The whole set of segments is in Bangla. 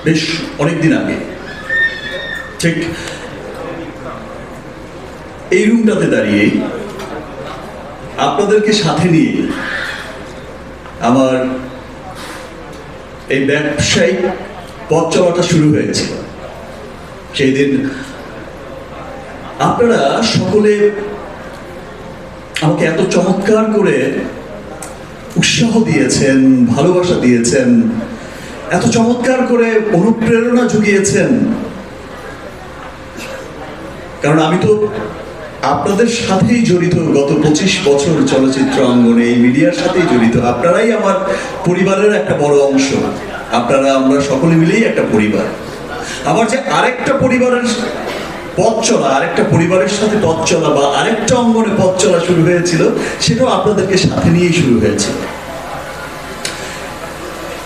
বেশ অনেকদিন আগে ঠিক এই রুমটাতে দাঁড়িয়ে আপনাদেরকে সাথে নিয়ে আমার এই ব্যবসায়িক পথ চলাটা শুরু হয়েছে। সেই দিন আপনারা সকলে আমাকে এত চমৎকার করে উৎসাহ দিয়েছেন, ভালোবাসা দিয়েছেন, এত চমৎকার করে অনুপ্রেরণা জুগিয়েছেন। কারণ আমি তো আপনাদের সাথেই জড়িত, গত 25 বছর চলচ্চিত্র অঙ্গনে এই মিডিয়ার সাথেই জড়িত। আপনারাই আমার পরিবারের একটা বড় অংশ। আপনারা আমরা সকলে মিলেই একটা পরিবার। আমার যে আরেকটা পরিবারের পথ চলা, আরেকটা পরিবারের সাথে পথ চলা বা আরেকটা অঙ্গনে পথ চলা শুরু হয়েছিল, সেটাও আপনাদেরকে সাথে নিয়েই শুরু হয়েছে।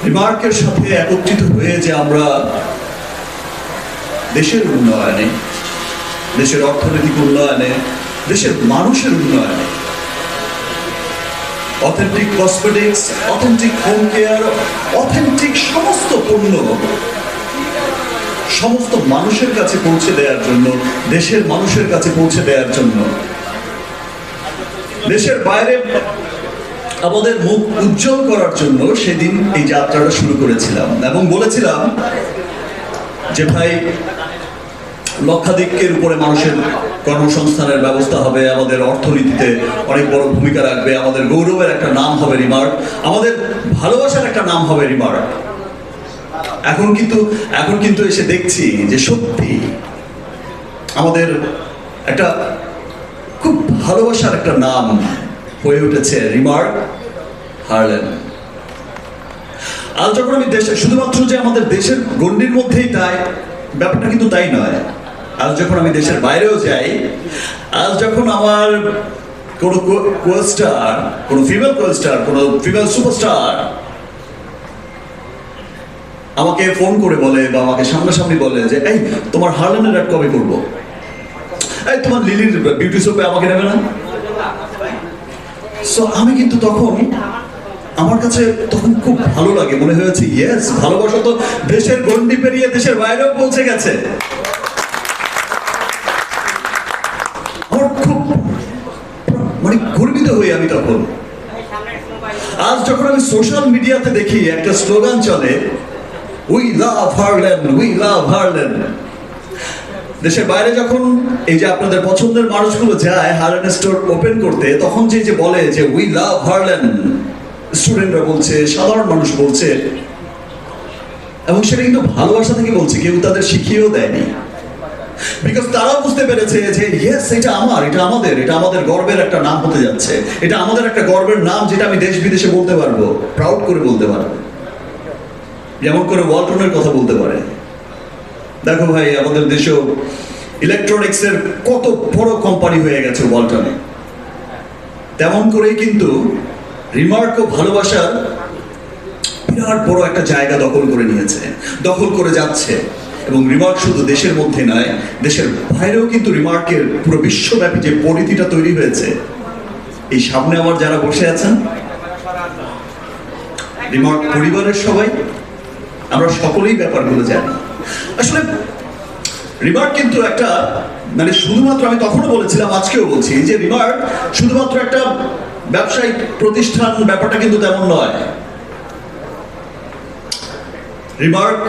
রিমার্কের সাথে একত্রিত হয়ে যে আমরা দেশের উন্নয়নে, দেশের অর্থনৈতিক উন্নয়নে, দেশের মানুষের উন্নয়নে authentic cosmetics, authentic home care, authentic সমস্ত পণ্য সমস্ত মানুষের কাছে পৌঁছে দেওয়ার জন্য, দেশের মানুষের কাছে পৌঁছে দেওয়ার জন্য, দেশের বাইরে আমাদের মুখ উজ্জ্বল করার জন্য সেদিন এই যাত্রাটা শুরু করেছিলাম এবং বলেছিলাম যে ভাই, লক্ষাধিকের উপরে মানুষের কর্মসংস্থানের ব্যবস্থা হবে, আমাদের অর্থনীতিতে অনেক বড় ভূমিকা রাখবে, আমাদের গৌরবের একটা নাম হবে রিমার্ক, আমাদের ভালোবাসার একটা নাম হবে রিমার্ক। এখন কিন্তু এসে দেখছি যে সত্যি আমাদের একটা খুব ভালোবাসার একটা নাম হয়ে উঠেছে রিমার্ক হারল্যান্ড। আজ যখন আমি শুধুমাত্র যে আমাদের দেশের গণ্ডির মধ্যেই তাই ব্যাপারটা কিন্তু তাই নয়। আজ যখন আমি দেশের বাইরেও যাই, আজ যখন আমার কোনো কোস্টার, কোনো ফিমেল কোস্টার, কোনো ফিমেল সুপারস্টার আমাকে ফোন করে বলে বা আমাকে সামনাসামনি বলে যে এই তোমার হারল্যান্ডের অ্যাড কবে করবো, এই তোমার লিলির বিউটি সোপে আমাকে নেবে না। সো আমি কিন্তু তখন আমার কাছে তখন খুব ভালো লাগে, মনে হয়েছে ইয়েস, ভালোবাসা তো দেশের গণ্ডি পেরিয়ে দেশের বাইরেও পৌঁছে গেছে। আমার খুব মানে গর্বিত হই আমি তখন। আজ যখন আমি সোশ্যাল মিডিয়াতে দেখি একটা স্লোগান চলে, we love Harland, we love Harland. দেশের বাইরে যখন এই যে আপনাদের পছন্দের মানুষগুলো যায় হারল্যান্ড স্টোর ওপেন করতে, তখন যে বলে যে উই লাভ হারল্যান্ড, স্টুডেন্টরা বলছে, সাধারণ মানুষ বলছে, এবং সেটা কিন্তু ভালোবাসা থেকে বলছে, কেউ তাদের শিখিয়েও দেয়নি। বিকজ তারাও বুঝতে পেরেছে যে ইয়েস, এটা আমার, এটা আমাদের, এটা আমাদের গর্বের একটা নাম হতে যাচ্ছে, এটা আমাদের একটা গর্বের নাম যেটা আমি দেশ বিদেশে বলতে পারবো, প্রাউড করে বলতে পারবো, যেমন করে ওয়ালটনের কথা বলতে পারে। দেখো ভাই, আমাদের দেশেও ইলেকট্রনিক্সের কত বড় কোম্পানি হয়ে গেছে ওয়ালটনে, তেমন করেই কিন্তু রিমার্কও ভালোবাসার বিরাট বড় একটা জায়গা দখল করে নিয়েছে, দখল করে যাচ্ছে। এবং রিমার্ক শুধু দেশের মধ্যে নয়, দেশের বাইরেও কিন্তু রিমার্কের পুরো বিশ্বব্যাপী যে পরিধিটা তৈরি হয়েছে, এই সামনে আমার যারা বসে আছেন রিমার্ক পরিবারের সবাই, আমরা সকলেই ব্যাপারগুলো জানি। আসলে রিমার্ক কিন্তু একটা মানে শুধুমাত্র, আমি তখনও বলেছিলাম, আজকেও বলছি যে রিমার্ক শুধুমাত্র একটা ব্যবসায়িক প্রতিষ্ঠান, ব্যাপারটা কিন্তু তেমন নয়। রিমার্ক